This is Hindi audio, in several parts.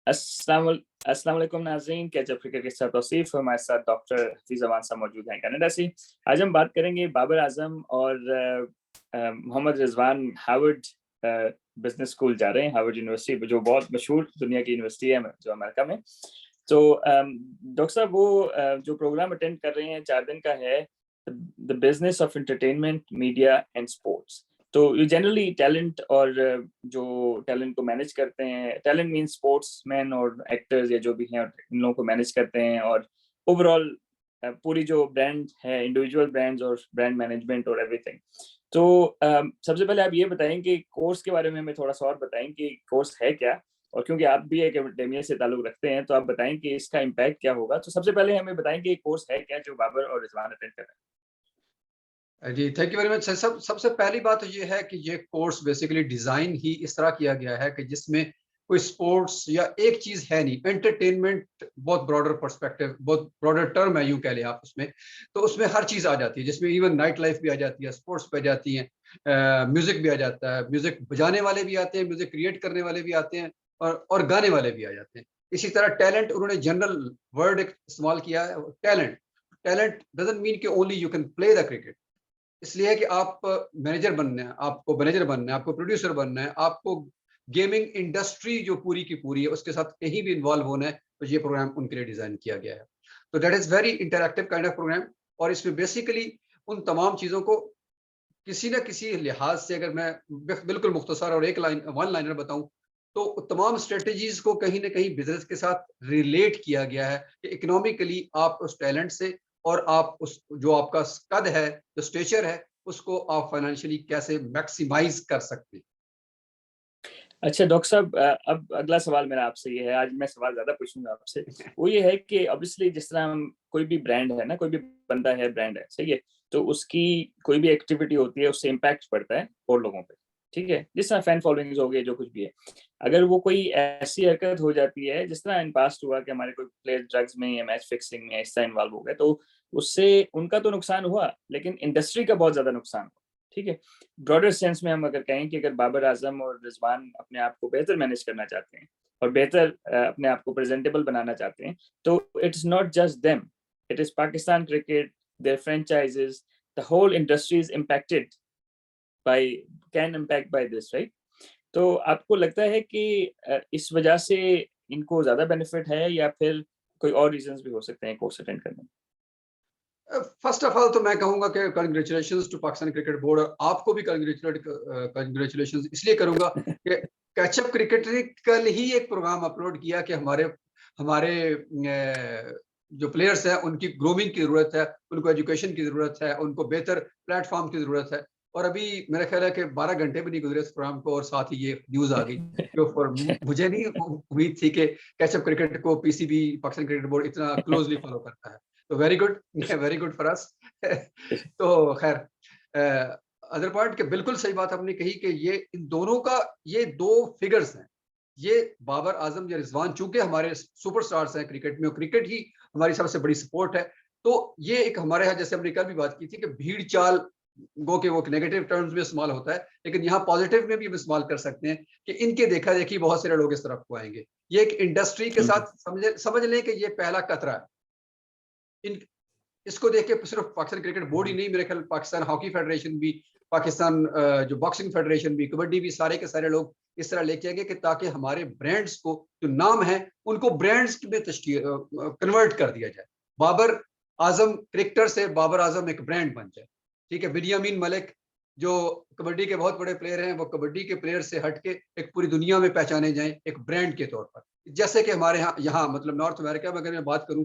अस्सलाम वालेकुम नाज़रीन, कैच अप क्रिकेट के साथ तौसीफ, हमारे साथ डॉक्टर हफीज़ अमान साहब मौजूद हैं कनाडा से। आज हम बात करेंगे बाबर आजम और Mohammad Rizwan Harvard business school जा रहे हैं, हार्वर्ड यूनिवर्सिटी जो बहुत मशहूर दुनिया की यूनिवर्सिटी है जो अमेरिका में। तो डॉक्टर साहब वो जो प्रोग्राम अटेंड कर रहे हैं 4 दिन का है, the business of entertainment, media and sports. तो ये जनरली टैलेंट और जो टैलेंट को मैनेज करते हैं, टैलेंट मीन स्पोर्ट्समैन और एक्टर्स या जो भी हैं, इन लोगों को मैनेज करते हैं और ओवरऑल पूरी जो ब्रांड है, इंडिविजुअल ब्रांड्स और ब्रांड मैनेजमेंट और एवरीथिंग। तो सबसे पहले आप ये बताएं कि कोर्स के बारे में हमें थोड़ा सा और बताएं कि कोर्स है क्या, और क्योंकि आप भी एक एकेडमिया से ताल्लुक रखते हैं तो आप बताएं कि इसका इम्पैक्ट क्या होगा। तो सबसे पहले हमें बताएं कि कोर्स है क्या जो बाबर और रिजवान अटेंड कर रहे हैं। जी, थैंक यू वेरी मच। सबसे पहली बात तो ये है कि ये कोर्स बेसिकली डिज़ाइन ही इस तरह किया गया है कि जिसमें कोई स्पोर्ट्स या एक चीज़ है नहीं। एंटरटेनमेंट बहुत ब्रॉडर पर्सपेक्टिव, बहुत ब्रॉडर टर्म है, यूँ कह लें आप उसमें। तो उसमें हर चीज़ आ जाती है, जिसमें इवन नाइट लाइफ़ भी आ जाती है, स्पोर्ट्स भी आ जाती हैं, म्यूज़िक भी आ जाता है, म्यूज़िक बजाने वाले भी आते हैं, म्यूज़िक क्रिएट करने वाले भी आते हैं और गाने वाले भी आ जाते हैं। इसी तरह टैलेंट, उन्होंने जनरल वर्ड एक इस्तेमाल किया है, टैलेंट। टैलेंट डज़न्ट मीन कि only you can play the cricket. इसलिए है कि आप मैनेजर बनना है, आपको मैनेजर बनना है, आपको प्रोड्यूसर बनना है, आपको गेमिंग इंडस्ट्री जो पूरी की पूरी है उसके साथ कहीं भी इन्वॉल्व होना है, तो ये प्रोग्राम उनके लिए डिज़ाइन किया गया है। तो that is very interactive kind of programme. और इसमें बेसिकली उन तमाम चीज़ों को किसी न किसी लिहाज से, अगर मैं बिल्कुल मुख्तसर और एक लाइन वन लाइनर बताऊँ, तो तमाम स्ट्रैटेजीज़ को कहीं न कहीं बिज़नेस के साथ रिलेट किया गया है कि इकोनॉमिकली आप उस टैलेंट से और आप उस जो आपका कद है, जो स्टेचर है, उसको आप फाइनेंशियली कैसे मैक्सिमाइज़ कर सकते हैं। अच्छा डॉक्टर साहब, अब अगला सवाल मेरा आपसे ये है, आज मैं सवाल ज़्यादा पूछूँगा आपसे। वो ये है कि ऑब्वियसली जिस तरह हम कोई भी ब्रांड है ना, कोई भी बंदा है, ब्रांड है, सही है? तो उसकी कोई भी एक्टिविटी होती है, उससे इम्पैक्ट पड़ता है और लोगों पे, ठीक है? जिस तरह फैन फॉलोइंग्स हो गई, जो कुछ भी है। अगर वो कोई ऐसी हरकत हो जाती है, जिस तरह इन पास्ट हुआ कि हमारे कोई प्लेयर ड्रग्स में या मैच फिक्सिंग में इस तरह इन्वॉल्व हो गए, तो उससे उनका तो नुकसान हुआ, लेकिन इंडस्ट्री का बहुत ज़्यादा नुकसान हुआ, ठीक है? ब्रॉडर सेंस में हम अगर कहें कि अगर बाबर आजम और रिजवान अपने आप को बेहतर मैनेज करना चाहते हैं और बेहतर अपने आप को प्रेजेंटेबल बनाना चाहते हैं, तो it's not just them, it is Pakistan cricket, their franchises, the whole industry is impacted by, can impact by this, right? तो आपको लगता है कि इस वजह से इनको ज्यादा बेनिफिट है या फिर कोई और रीजंस भी हो सकते हैं कोर्स अटेंड करने में? फर्स्ट ऑफ ऑल तो मैं कहूँगा कि congratulations to Pakistan cricket board, और आपको भी कांग्रेचुलेशंस इसलिए करूँगा कि कैचअप क्रिकेट ने कल ही एक प्रोग्राम अपलोड किया कि हमारे हमारे जो प्लेयर्स हैं उनकी ग्रूमिंग की ज़रूरत है, उनको एजुकेशन की ज़रूरत है, उनको बेहतर प्लेटफ़ॉर्म की ज़रूरत है। और अभी मेरा ख़्याल है कि 12 घंटे भी नहीं गुज़रे इस प्रोग्राम को और साथ ही ये न्यूज़ आ गई। जो फॉर मुझे नहीं उम्मीद थी कि कैचअप क्रिकेट को पीसीबी, पाकिस्तान क्रिकेट बोर्ड, इतना क्लोज़ली फ़ॉलो करता है। तो वेरी गुड फॉर अस। तो खैर, अदर पॉइंट के बिल्कुल सही बात आपने कही कि ये इन दोनों का, ये 2 फिगर्स हैं। ये बाबर आज़म या रिज़वान चूँकि हमारे सुपरस्टार्स हैं क्रिकेट में और क्रिकेट ही हमारी सबसे बड़ी सपोर्ट है। तो ये एक हमारे यहाँ, जैसे हमने कल भी बात की थी कि भीड़ चाल, गो के वो नेगेटिव टर्म्स में इस्तेमाल होता है, लेकिन यहाँ पॉजिटिव में भी हम इस्तेमाल कर सकते हैं कि इनके देखा-देखी बहुत सारे लोग इस तरफ को आएँगे। ये एक इंडस्ट्री के साथ समझ लें कि ये पहला कतरा है। इन इसको देख के सिर्फ पाकिस्तान क्रिकेट बोर्ड ही नहीं, मेरे ख्याल पाकिस्तान हॉकी फेडरेशन भी, पाकिस्तान जो बॉक्सिंग फेडरेशन भी, कबड्डी भी, सारे के सारे लोग इस तरह लेके आएंगे कि ताकि हमारे ब्रांड्स को, जो नाम है, उनको ब्रांड्स में कन्वर्ट कर दिया जाए। बाबर आजम क्रिकेटर से बाबर आजम एक ब्रांड बन जाए। ठीक है, बिनियामीन मलिक जो कबड्डी के बहुत बड़े प्लेयर हैं, वो कबड्डी के प्लेयर से हटके एक पूरी दुनिया में पहचाने जाएं एक ब्रांड के तौर पर। जैसे कि हमारे यहाँ मतलब नॉर्थ अमेरिका में अगर मैं बात करूं,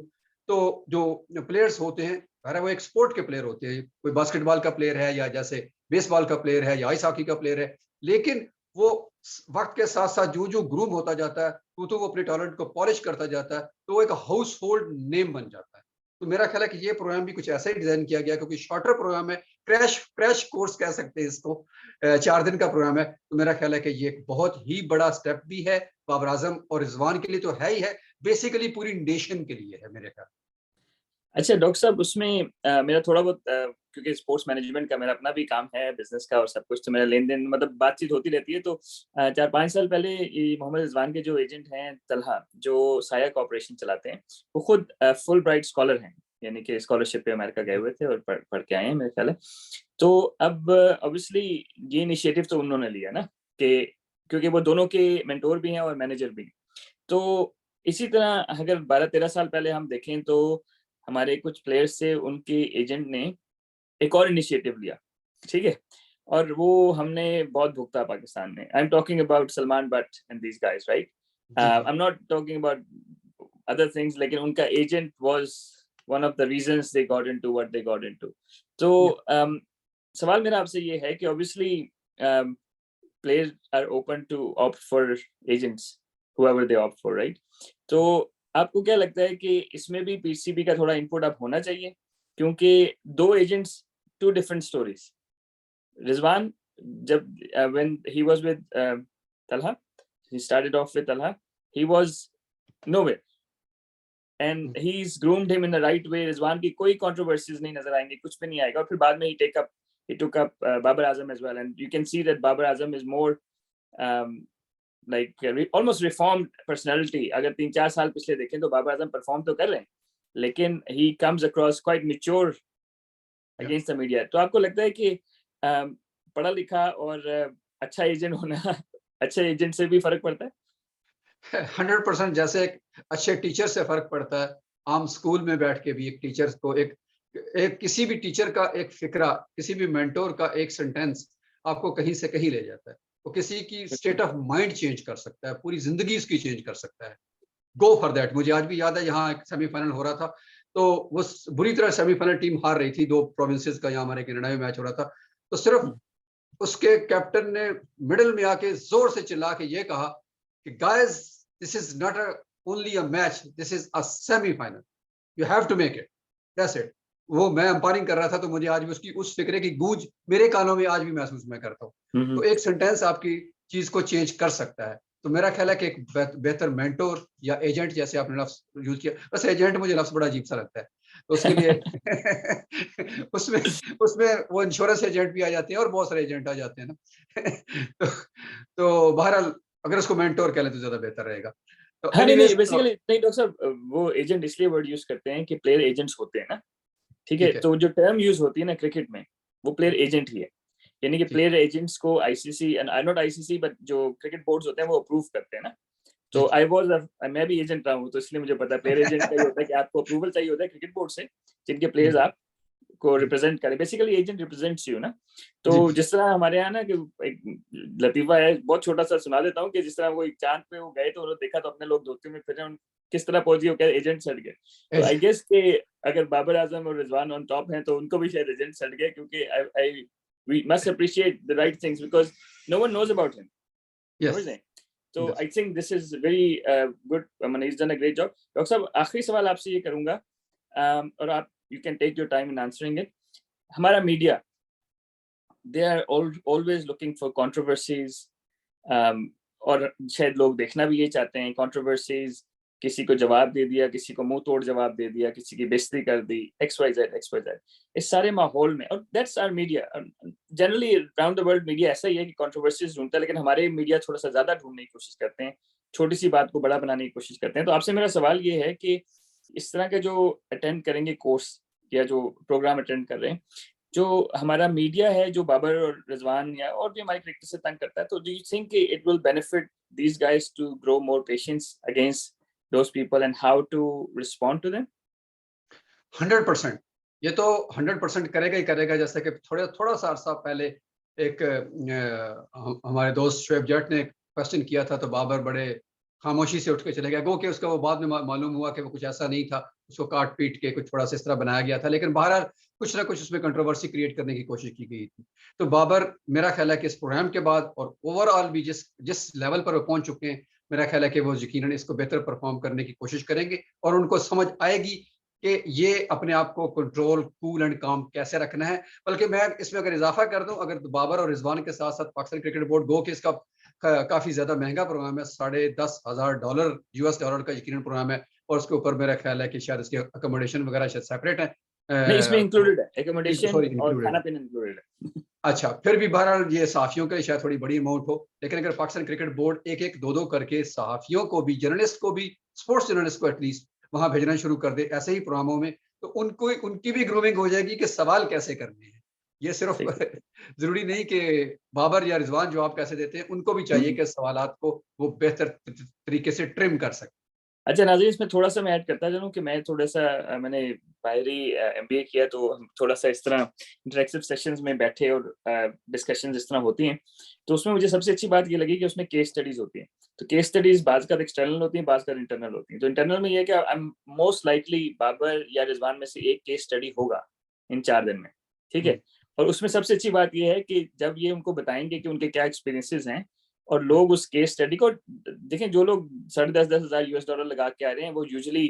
तो जो प्लेयर्स होते हैं, अरे वो एक स्पोर्ट के प्लेयर होते हैं, कोई बास्केटबॉल का प्लेयर है या जैसे बेसबॉल का प्लेयर है या आइस हॉकी का प्लेयर है, लेकिन वो वक्त के साथ साथ जो जो ग्रूम होता जाता है, तो वो अपने टैलेंट को पॉलिश करता जाता है, तो वो एक हाउस होल्ड नेम बन जाता है। तो मेरा ख्याल है कि ये प्रोग्राम भी कुछ ऐसा ही डिजाइन किया गया, क्योंकि शॉर्टर प्रोग्राम है, क्रैश क्रैश कोर्स कह सकते हैं इसको। 4 दिन का प्रोग्राम है, तो मेरा ख्याल है कि ये एक बहुत ही बड़ा स्टेप भी है बाबर आजम और रिजवान के लिए, तो है ही है, बेसिकली पूरी नेशन के लिए है मेरे ख्याल। अच्छा डॉक्टर साहब, उसमें मेरा थोड़ा बहुत क्योंकि स्पोर्ट्स मैनेजमेंट का मेरा अपना भी काम है, बिजनेस का और सब कुछ, तो मेरा लेन देन मतलब बातचीत होती रहती है। तो 4-5 साल पहले ये मोहम्मद रिजवान के जो एजेंट हैं तलहा, जो साया कॉर्पोरेशन चलाते हैं, वो खुद फुल ब्राइट स्कॉलर हैं, यानी कि स्कॉलरशिप पे अमेरिका गए हुए थे और पढ़ के आए हैं मेरे ख्याल है। तो अब ऑब्वियसली ये इनिशिएटिव तो उन्होंने लिया ना, कि क्योंकि वो दोनों के मेंटोर भी हैं और मैनेजर भी। तो इसी तरह अगर 12-13 साल पहले हम देखें तो हमारे कुछ प्लेयर्स से उनके एजेंट ने एक और इनिशिएटिव लिया, ठीक है? और वो हमने बहुत भुगता पाकिस्तान में। I am talking about Salman Butt and these guys, right? जी आई जी am not talking about other things, लेकिन उनका agent was one of the reasons they got into what they got into. तो या सवाल मेरा आपसे ये है कि obviously players are open to opt for agents, whoever they opt for, right? तो आपको क्या लगता है कि इसमें भी पीसीबी का थोड़ा इनपुट अब होना चाहिए? क्योंकि दो agents, two different stories. Rizwan, जब when he was with Talha, he started off with Talha, he was nowhere and he's groomed him in the right way. Rizwan की कोई controversies नहीं नजर आएंगी, कुछ भी नहीं आएगा, और फिर बाद में he took up Babar Azam as well, and you can see that Babar Azam is more like almost reformed personality. अगर 3-4 साल पिछले देखें तो बाबर आजम परफॉर्म तो कर रहे हैं, लेकिन he comes across quite mature या against the media. तो आपको लगता है कि पढ़ा लिखा और अच्छा एजेंट होना अच्छे एजेंट से भी फर्क पड़ता है? 100% जैसे एक अच्छे टीचर से फर्क पड़ता है, आम स्कूल में बैठ के भी एक टीचर को एक एक किसी भी टीचर का एक फिक्रा, किसी भी मेंटोर का एक सेंटेंस आपको कहीं से कहीं ले जाता है। वो किसी की स्टेट ऑफ माइंड चेंज कर सकता है, पूरी जिंदगी उसकी चेंज कर सकता है। Go for that. मुझे आज भी याद है, यहाँ एक सेमीफाइनल हो रहा था, तो वो बुरी तरह सेमीफाइनल टीम हार रही थी, दो प्रोविंसेस का यहाँ हमारे कनाडा में मैच हो रहा था। तो सिर्फ उसके कैप्टन ने मिडिल में आके जोर से चिल्ला के ये कहा कि guys, this is not only a match, this is a semifinal, you have to make it, that's it. वो मैं अंपायरिंग कर रहा था, तो मुझे आज भी उसकी उस फिक्रे की गूंज मेरे कानों में आज भी महसूस मैं करता हूँ। तो एक सेंटेंस आपकी चीज को चेंज कर सकता है। तो मेरा ख्याल है कि एक बेहतर मेंटोर या एजेंट, जैसे आपने लफ्ज यूज किया, बस एजेंट मुझे लफ्ज बड़ा अजीब सा लगता है, तो उसके लिए उसमें उसमें वो इंश्योरेंस एजेंट भी आ जाते हैं और बहुत सारे एजेंट आ जाते हैं ना। तो बहरहाल अगर उसको मेंटोर कह लें तो ज्यादा बेहतर रहेगा। तो हाँ, नहीं एनीवेज नहीं, बेसिकली नहीं डॉक्टर साहब, वो एजेंट इसलिए वर्ड यूज करते हैं कि प्लेयर एजेंट्स होते हैं ना, ठीक है? ठीक है। तो जो टर्म यूज होती है ना क्रिकेट में, वो प्लेयर एजेंट ही है। यानी कि ठीक। प्लेयर एजेंट्स को ICC and not ICC but जो क्रिकेट बोर्ड्स होते हैं वो अप्रूव करते हैं ना। जी तो जी। मैं भी एजेंट रहा हूँ, तो इसलिए मुझे पता है प्लेयर एजेंट का ये होता है कि आपको अप्रूवल चाहिए होता है क्रिकेट बोर्ड से, जिनके जी प्लेयर्स जी आप को जी रिप्रेजेंट करे। बेसिकली एजेंट रिप्रेजेंट्स यू ना। तो जी जिस तरह हमारे यहाँ ना कि एक लतीफा है, बहुत छोटा सा सुना देता हूँ, कि जिस तरह वो एक चांद पे वो गए तो उन्होंने देखा तो अपने लोग धोती में फिर रहे, किस तरह पहुंच गए, वो कह एजेंट सट गए। तो आई गेस कि अगर बाबर आजम और रिजवान ऑन टॉप हैं तो उनको भी शायद एजेंट सट गए, क्योंकि I we must appreciate the right things because no one knows about him, समझ यस रहे हैं? तो yes. I think this is very good, मैंने is done a great job. Doctor साहब, आखिरी सवाल आपसे ये करूंगा, और आप you can take your time in answering it. हमारा media, they are always looking for controversies, और शायद लोग देखना भी ये चाहते हैं कंट्रोवर्सीज, किसी को जवाब दे दिया, किसी को मुंह तोड़ जवाब दे दिया, किसी की बेइज्जती कर दी, XYZ। इस सारे माहौल में, और that's our media, generally around the world media ऐसा ही है कि कंट्रोवर्सीज ढूंढता है, लेकिन हमारे मीडिया थोड़ा सा ज्यादा ढूंढने की कोशिश करते हैं, छोटी सी बात को बड़ा बनाने की कोशिश करते हैं। तो आपसे मेरा सवाल ये है कि इस तरह के जो अटेंड करेंगे कोर्स या जो प्रोग्राम अटेंड कर रहे हैं, जो हमारा मीडिया है, जो बाबर और रिजवान या और भी हमारे क्रिकेटर से तंग करता है, तो do you think it will benefit these guys to grow more patience against those people and how to respond to them? 100%। ये तो 100% करेगा ही करेगा। जैसे कि थोड़ा सा अरसा पहले एक हमारे दोस्त शुएब जट ने क्वेश्चन किया था, तो बाबर बड़े खामोशी से उठ के चले गए। गो कि उसका वो बाद में मालूम हुआ कि वो कुछ ऐसा नहीं था, उसको काट पीट के कुछ थोड़ा सा इस तरह बनाया गया था, लेकिन बहरहाल कुछ ना कुछ उसमें कंट्रोवर्सी क्रिएट करने की कोशिश की गई थी। तो बाबर, मेरा ख्याल है कि इस प्रोग्राम के बाद और ओवरऑल भी जिस जिस लेवल पर वो पहुंच चुके हैं, मेरा ख्याल है कि वो यकीनन इसको बेहतर परफॉर्म करने की कोशिश करेंगे, और उनको समझ आएगी कि ये अपने आप को कंट्रोल, कूल एंड काम कैसे रखना है। बल्कि मैं इसमें अगर इजाफा कर दूं, अगर बाबर और रिजवान के साथ साथ पाकिस्तान क्रिकेट बोर्ड, गो कि इसका काफी ज्यादा महंगा प्रोग्राम है, $10,500 US डॉलर का यकीनन प्रोग्राम है, और उसके ऊपर मेरा ख्याल है कि शायद इसके अकोमोडेशन वगैरह शायद सेपरेट है। नहीं, इसमें इंक्लूडेड है, एकोमोडेशन सॉरी और इंक्लूडेड। खाना पीना इंक्लूडेड है। अच्छा, फिर भी बहरहाल ये सहाफ़ियों के लिए शायद थोड़ी बड़ी अमाउंट हो, लेकिन अगर पाकिस्तान क्रिकेट बोर्ड एक-एक, दो-दो करके सहाफ़ियों को भी, जर्नलिस्ट को भी, स्पोर्ट्स जर्नलिस्ट को एटलीस्ट वहाँ भेजना शुरू कर दे ऐसे ही प्रोग्रामों में, तो उनको उनकी भी ग्रूमिंग हो जाएगी कि सवाल कैसे करने हैं। ये सिर्फ सही। ज़रूरी नहीं कि बाबर या रिज़वान जवाब कैसे देते हैं, उनको भी चाहिए हम्म। कि सवालात को वो बेहतर तरीके से ट्रिम कर सकें। अच्छा नाज़रीन, इसमें थोड़ा-सा मैं ऐड करता चलूँ कि मैं थोड़ा-सा मैंने बाहरी एमबीए किया, तो हम थोड़ा-सा इस तरह इंटरैक्टिव सेशंस में बैठे और डिस्कशंस इस तरह होती हैं। तो उसमें मुझे सबसे अच्छी बात ये लगी कि उसमें केस स्टडीज़ होती हैं। तो केस स्टडीज़ बाज़ का एक्सटर्नल होती हैं, बाज़ का इंटरनल होती हैं। तो इंटरनल में ये है कि I am most likely Babar या रिज़वान में से एक केस स्टडी होगा इन 4 दिन में, ठीक हुँ, है? और उसमें सबसे अच्छी बात ये है कि जब ये उनको बताएँगे कि उनके क्या एक्सपीरियंसेस हैं और हुँ, लोग उस केस स्टडी को देखें, जो लोग $10,500 यूएस डॉलर लगा के आ रहे हैं वो यूजुअली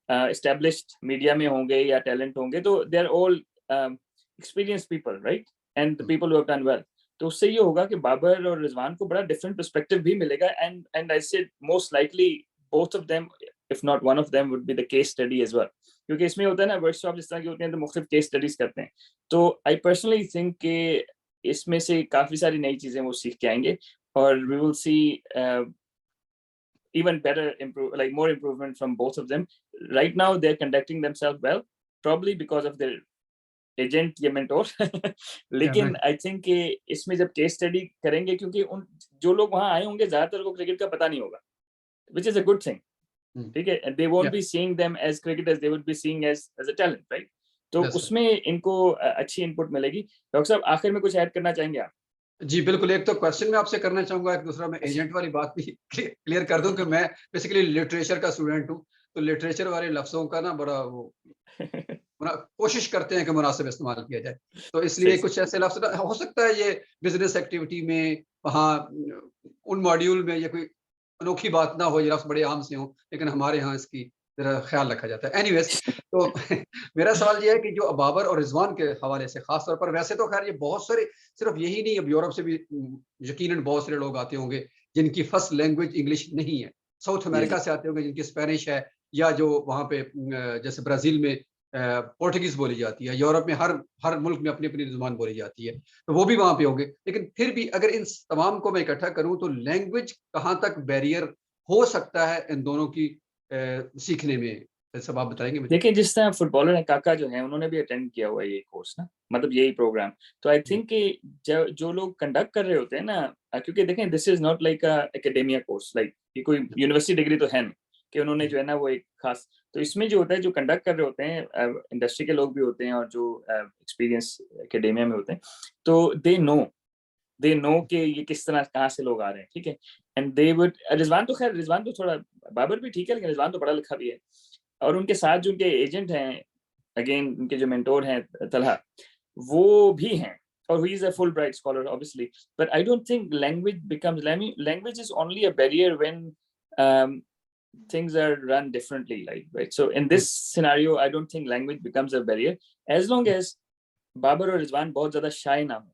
एस्टेब्लिश्ड मीडिया में होंगे या टैलेंट होंगे, तो they are all experienced people, right? And the um, people who have done well. तो उससे ये होगा कि बाबर और रिजवान को बड़ा डिफरेंट पर्सपेक्टिव भी मिलेगा, and I said most likely both of them, if not one of them, would be the case study as well. क्योंकि इसमें होता है ना, वर्कशॉप जिस तरह की होती हैं तो मुख्तलिफ केस स्टडीज करते हैं। तो आई पर्सनली थिंक कि इसमें से काफी सारी नई चीजें वो सीख के आएंगे, और we will see even better like more improvement from both of them. Right now they're conducting themselves well, probably because of their agent या मेंटोर। या लेकिन राइट, आई थिंक कि इसमें जब केस स्टडी करेंगे, क्योंकि उन जो लोग वहां आए होंगे ज्यादातर को क्रिकेट का पता नहीं होगा, which is a good thing, hmm, ठीक है? दे वोंट या be seeing them as cricketers, they would be seeing as a talent, right? तो दैट्स राइट। उसमें इनको अच्छी इनपुट मिलेगी। डॉक्टर साहब, आखिर में कुछ ऐड करना चाहेंगे आप? जी, बिल्कुल, एक तो क्वेश्चन मैं आपसे करना चाहूँगा, एक दूसरा मैं अच्छा। एजेंट वाली बात भी क्लियर कर दूँ कि मैं बेसिकली लिटरेचर का स्टूडेंट हूँ, तो लिटरेचर वाले लफ्ज़ों का ना बड़ा वो कोशिश करते हैं कि मुनासिब इस्तेमाल किया जाए। तो सही इसलिए सही। कुछ ऐसे लफ्ज़ ना हो सकता है ये बिज़नेस एक्टिविटी में वहाँ उन मॉड्यूल में ये कोई अनोखी बात ना हो, ये लफ्ज़ बड़े आम से हों, लेकिन हमारे यहाँ इसकी ज़रा ख़्याल रखा जाता है। एनीवेज़, तो मेरा सवाल ये है कि जो बाबर और रिज़वान के हवाले से ख़ास तौर पर, वैसे तो ख़ैर ये बहुत सारे, सिर्फ़ यही नहीं, अब यूरोप से भी यकीनन बहुत सारे लोग आते होंगे, जिनकी फर्स्ट लैंग्वेज इंग्लिश नहीं है। साउथ जी अमेरिका जी। से आते होंगे जिनकी स्पेनिश है, या जो वहाँ पे जैसे ब्राज़ील में पोर्तुगीज़ बोली जाती है, यूरोप में हर हर मुल्क में अपनी-अपनी ज़ुबान बोली जाती है, तो वो भी वहाँ पे होंगे। लेकिन फिर भी अगर इन तमाम को मैं इकट्ठा करूँ तो लैंग्वेज कहाँ तक बैरियर हो सकता है इन दोनों की सीखने में? सब आप बताएँगे मुझे? देखिए, जिस तरह फुटबॉलर हैं, काका जो हैं, उन्होंने भी अटेंड किया हुआ है ये कोर्स ना, मतलब यही प्रोग्राम। तो आई जी, थिंक कि ज जो लोग कंडक्ट कर रहे होते हैं ना, क्योंकि देखें, this is not like a academia course, like ये कोई यूनिवर्सिटी डिग्री तो है नहीं कि उन्होंने जी, जो है ना वो एक खास। तो इसमें जो होता है, जो कंडक्ट कर रहे होते हैं इंडस्ट्री के लोग भी होते हैं और जो एक्सपीरियंस एकेडेमिया में होते हैं, तो दे नो कि ये किस तरह कहाँ से लोग आ रहे हैं, ठीक है? एंड दे वुड रिज़वान तो खैर, रिज़वान तो थोड़ा, बाबर भी ठीक है, लेकिन रिज़वान तो पढ़ा लिखा भी है। और उनके साथ जो उनके एजेंट हैं, अगेन उनके जो मेंटोर हैं तलहा, वो भी हैं, और he is a Fulbright scholar obviously. But I don't think language is only a barrier when um, things are run differently, like, right? So in जी, this scenario, I don't think language becomes a barrier, as long as Babar और रिजवान बहुत ज्यादा शाय ना हो,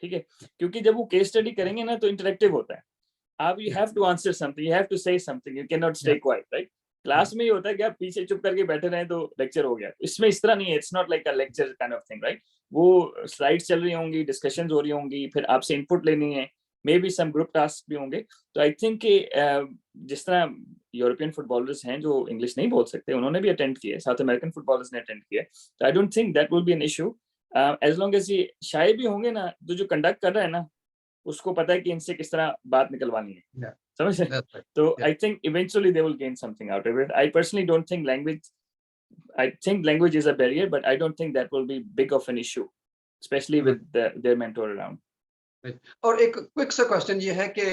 ठीक है? क्योंकि जब वो केस स्टडी करेंगे ना तो इंटरेक्टिव होता है। आप you yeah, have to answer something, you have to say something, you can not yeah, stay quiet, right? Yeah, class में ये होता है कि आप पीछे चुप करके बैठे रहें तो लेक्चर हो गया। इसमें इस तरह नहीं है, it's not like a lecture kind of thing, right? वो स्लाइड्स चल रही होंगी, डिस्कशंस हो रही होंगी, फिर आपसे इनपुट लेनी है, maybe some group task भी होंगे। तो आई थिंक कि जिस तरह यूरोपियन फुटबॉलर्स हैं जो इंग्लिश नहीं बोल सकते, उन्होंने भी अटेंड किया है, साउथ अमेरिकन फुटबॉलर्स ने अटेंड किया है। तो I don't think that will be an issue, as long as ये शाये भी होंगे ना, तो जो कंडक्ट कर रहा है ना, उसको पता है कि इनसे किस तरह बात निकलवानी है। या, समझ रहे? दैट्स राइट, तो या, I think eventually they will gain something out of it. I personally don't think language, I think language is a barrier, but I don't think that will be big of an issue, especially with their mentor around. Right. और एक क्विक सा क्वेश्चन ये है कि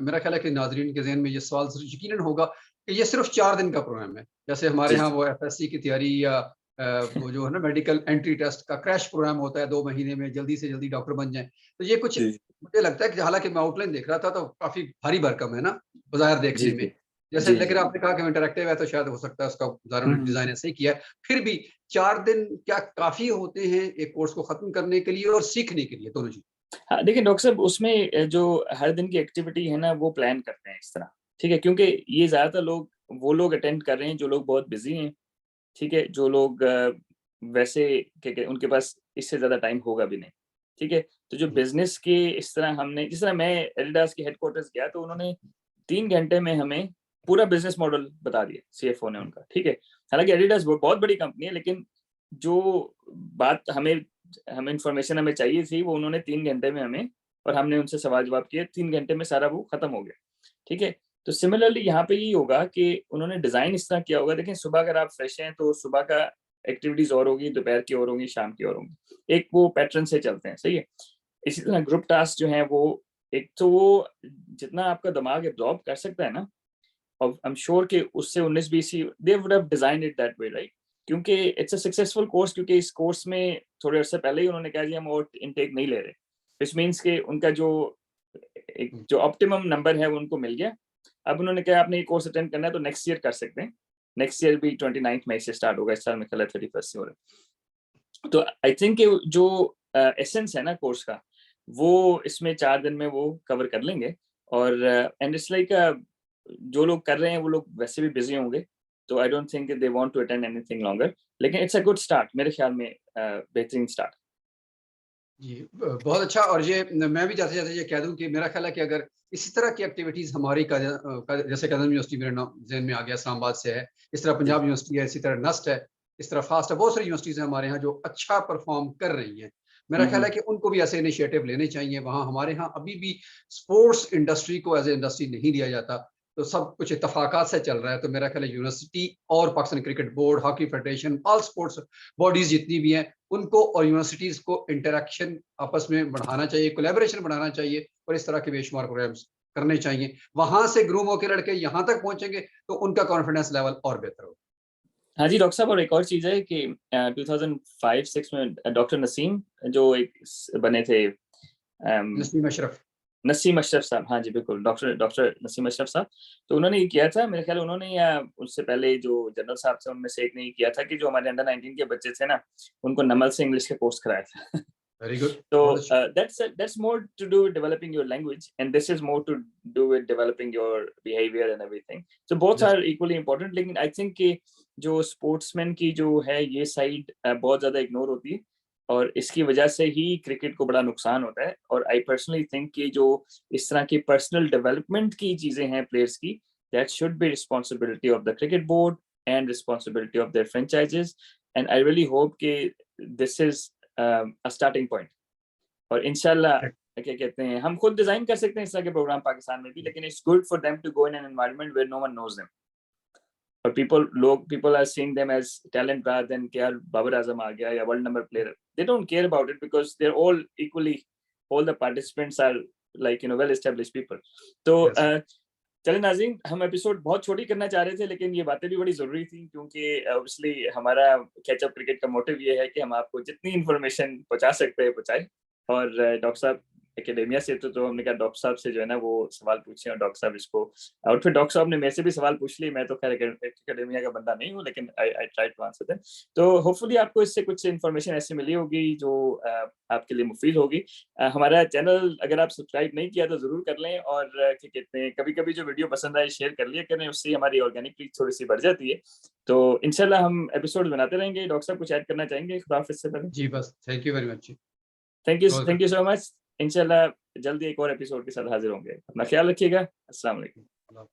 मेरा ख्याल है कि नाज़रीन के ज़हन में ये सवाल यकीनन होगा कि ये सिर्फ़ 4 दिन का प्रोग्राम है। जैसे हमारे जी यहाँ जी। वो एफएससी की तैयारी या वो जो है ना मेडिकल एंट्री टेस्ट का क्रैश प्रोग्राम होता है 2 महीने में जल्दी से जल्दी डॉक्टर बन जाएँ। तो ये कुछ जी मुझे लगता है कि हालाँकि मैं आउटलाइन देख रहा था तो काफ़ी भारी भरकम है ना, बज़ाहिर जी देखने में। जी जैसे जी लेकिन जी। आपने कहा कि इंटरैक्टिव है तो शायद हो सकता है उसका ज़ाहिर उन्होंने हम्म। डिज़ाइन ऐसे ही किया है। फिर भी 4 दिन क्या काफ़ी होते हैं एक कोर्स को ख़त्म करने के लिए और सीखने के लिए दोनों चीज़? हाँ, देखिए डॉक्टर साहब, उसमें जो हर दिन की एक्टिविटी है ना, वो प्लान करते हैं इस तरह, ठीक है? क्योंकि ये ज़्यादातर लोग वो लोग अटेंड कर रहे हैं जो लोग बहुत बिजी हैं, ठीक है, जो लोग वैसे उनके पास इससे ज़्यादा टाइम होगा भी नहीं, ठीक है। तो जो बिजनेस के इस तरह हमने, जिस तरह मैं एडिडास के हेडक्वार्टर्स गया तो उन्होंने 3 घंटे में हमें पूरा बिजनेस मॉडल बता दिया, सीएफओ ने उनका, ठीक है। हालांकि एडिडास बहुत बड़ी कंपनी है, लेकिन जो बात हमें इंफॉर्मेशन हमें चाहिए थी वो उन्होंने 3 घंटे में हमें, और हमने उनसे सवाल जवाब किए, 3 घंटे में सारा वो खत्म हो गया, ठीक है। तो सिमिलरली यहाँ पे ये होगा कि उन्होंने डिजाइन इस तरह किया होगा, देखें सुबह अगर आप फ्रेश हैं तो सुबह का एक्टिविटीज और होगी, दोपहर की और होगी, शाम की और होंगी, एक वो पैटर्न से चलते हैं, सही है। इसी तरह ग्रुप टास्क जो है वो, एक तो वो जितना आपका दिमाग एब्जॉर्ब कर सकता है ना, और आई एम श्योर कि उससे 19-20 they would have designed it that way, right. क्योंकि इट्स अ सक्सेसफुल कोर्स, क्योंकि इस कोर्स में थोड़े अर्से पहले ही उन्होंने कहा कि हम और इनटेक नहीं ले रहे, विच मीन्स कि उनका जो एक जो ऑप्टिमम नंबर है वो उनको मिल गया। अब उन्होंने कहा आपने ये कोर्स अटेंड करना है तो नेक्स्ट ईयर कर सकते हैं, नेक्स्ट ईयर भी 29 मई से स्टार्ट होगा, इस साल में कल 31 से हो रहा है। तो आई थिंक जो एसेंस है ना कोर्स का, वो इसमें 4 दिन में वो कवर कर लेंगे। और एंड इट्स लाइक जो लोग कर रहे हैं वो लोग वैसे भी बिजी होंगे, तो I don't think they want to attend anything longer, लेकिन इट्स अ गुड स्टार्ट मेरे ख्याल में, बेहतरीन स्टार्ट। जी, बहुत अच्छा। और ये मैं भी जाते जाते ये कह दूं कि मेरा ख्याल है कि अगर इसी तरह की एक्टिविटीज हमारी जैसे कदम यूनिवर्सिटी मेरे जहन में आ गया, इस्लामाबाद से है, इस तरह पंजाब यूनिवर्सिटी है, इसी तरह नस्ट है, इस तरह फास्ट है, बहुत सारी यूनिवर्सिटीज हैं हमारे यहाँ जो अच्छा परफॉर्म कर रही हैं। मेरा ख्याल है कि उनको भी ऐसे इनिशिएटिव लेने चाहिए। वहाँ हमारे यहाँ अभी भी स्पोर्ट्स इंडस्ट्री को एज ए इंडस्ट्री नहीं दिया जाता, तो सब कुछ इत्तफाकात से चल रहा है। तो मेरा ख्याल है यूनिवर्सिटी और Pakistan cricket board, hockey federation, all sports bodies जितनी भी हैं, उनको और यूनिवर्सिटीज को इंटरेक्शन आपस में बढ़ाना चाहिए, कोलैबोरेशन बढ़ाना चाहिए, और इस तरह के बेशुमार प्रोग्राम्स करने चाहिए। वहां से ग्रूम होकर लड़के यहाँ तक पहुंचेंगे तो उनका कॉन्फिडेंस लेवल और बेहतर होगा। हाँ जी डॉक्टर साहब, और एक और चीज़ है कि 2005-6 में डॉक्टर नसीम जो एक बने थे, नसीम अशरफ। नसीम अशरफ साहब, हाँ जी बिल्कुल, डॉक्टर नसीम अशरफ साहब, तो उन्होंने ये किया था मेरे ख्याल, उन्होंने या उससे पहले जो जनरल साहब थे उनमें से एक ने ये किया था कि जो हमारे अंडर 19 के बच्चे थे ना, उनको नमल से इंग्लिश के कोर्स कराया था। वेरी गुड, So बहुत अच्छा। that's more to do with developing your language, and this is more to do with developing your behavior and everything. So both Yes. are equally important. लेकिन I think कि जो स्पोर्ट्समैन की जो है ये साइड बहुत ज़्यादा इग्नोर होती है, और इसकी वजह से ही क्रिकेट को बड़ा नुकसान होता है। और आई पर्सनली थिंक कि जो इस तरह की पर्सनल डेवलपमेंट की चीज़ें हैं प्लेयर्स की, that should be responsibility of the cricket board and responsibility of their franchises. And I really hope कि this is a starting point. और इंशाल्लाह क्या कहते हैं, हम खुद डिजाइन कर सकते हैं इस तरह के प्रोग्राम पाकिस्तान में भी, लेकिन it's good for them to go in an environment where no one knows them, और people are seeing them as talent rather than कि यार बाबर आजम आ गया या world number player. They don't care about it because they are all equally, all the participants are like well established people. तो चलिए नाज़रीन, हम एपिसोड बहुत छोटी करना चाह रहे थे, लेकिन ये बातें भी बड़ी ज़रूरी थी, क्योंकि ऑब्वियसली हमारा कैचअप क्रिकेट का मोटिव ये है कि हम आपको जितनी इन्फॉर्मेशन पहुंचा सकते हैं पहुंचाएं। और डॉक्टर साहब एकेडेमिया से तो हमने कहा डॉक्टर साहब से जो है ना वो सवाल पूछे, और डॉक्टर साहब इसको, और फिर डॉक्टर साहब ने मेरे से भी सवाल पूछ लिए। मैं तो खैर एकेडेमिया का बंदा नहीं हूँ, लेकिन I try to answer them. तो होपफुली आपको इससे कुछ इन्फॉर्मेशन ऐसी मिली होगी जो आपके लिए मुफीद होगी। हमारा चैनल अगर आप सब्सक्राइब नहीं किया तो जरूर कर लें, और क्या कहते हैं, कभी कभी जो वीडियो पसंद आए शेयर कर लिया करें, उससे हमारी ऑर्गेनिक रीच थोड़ी सी बढ़ जाती है। तो इंशाल्लाह हम एपिसोड बनाते रहेंगे। डॉक्टर साहब कुछ ऐड करना चाहेंगे खुदा हाफिज़ से पहले? जी बस, thank you very much. Thank you so much. इंशाल्लाह जल्दी एक और एपिसोड के साथ हाजिर होंगे। अपना ख्याल रखिएगा। अस्सलाम वालेकुम।